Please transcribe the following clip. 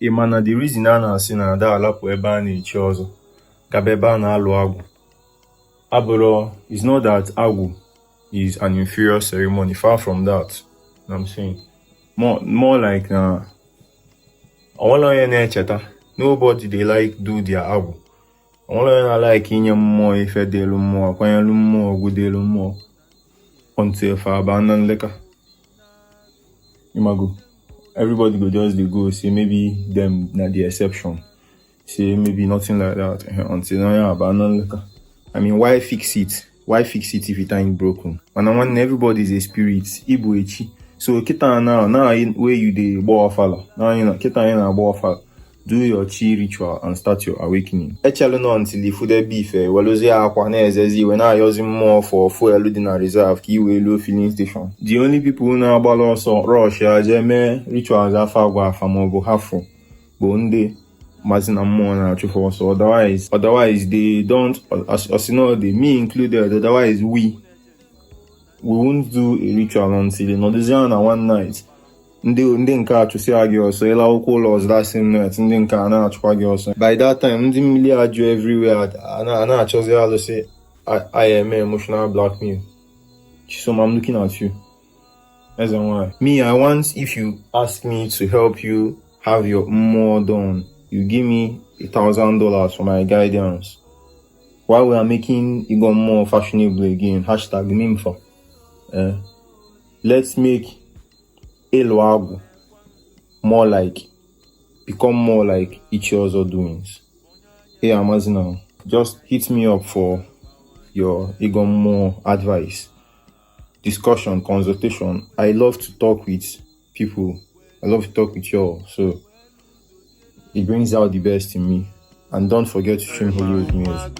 Imana the reason a na-asị na ada alapụ ebe a na-echi ọzọ gaba ebe a na-alụ agwụ abụrụ is not that agwụ is an inferior ceremony, far from that. I'm saying more like na onye na-echeta. Nobody they like do their agwụ. Onye na like inye mmụọ ife dị elu mmụọ kwanyelu mmụọ ogwu dị elu mmụọ until fa abanan leka. Imago. Everybody go just they go say maybe them na the exception. Say maybe nothing like that until now abandon liquor. I mean, why fix it? Why fix it if it ain't broken? And I want everybody is a spirit. Ibu Ichi. So kita now where you the bow follow. Now you know kita na bow follow. Do your chi ritual and start your awakening. Actually no until the food beef. Walozi akwa na ezezi when I using more for fuel in a reserve ki we low filling station. The only people who know about also rush jeme rituals afa gwa famo bo hafu. Bonde mazina more na chufu so otherwise they don't as you know they me included, otherwise we won't do a ritual until another one night. Ndị nke achụsịa gị ọsọ ịla akwụkwọ ụlọ ọzọ that same night ndị nke a na-achụkwa gị ọsọ. By that time ndị mmiri ajụ everywhere a na-achọzi alụsị IM emotional blackmail. Chisom, I'm looking at you as a why. Me, I want if you ask me to help you have your more done, you give me $1,000 for my guidance while we are making Igbo more fashionable again. #memfa. Let's make Ilu Agwu become more like Ichi Ozo doings. Hey Amazina, just hit me up for your more advice, discussion, consultation. I love to talk with people. I love to talk with y'all. So it brings out the best in me. And don't forget to stream Hollywood music.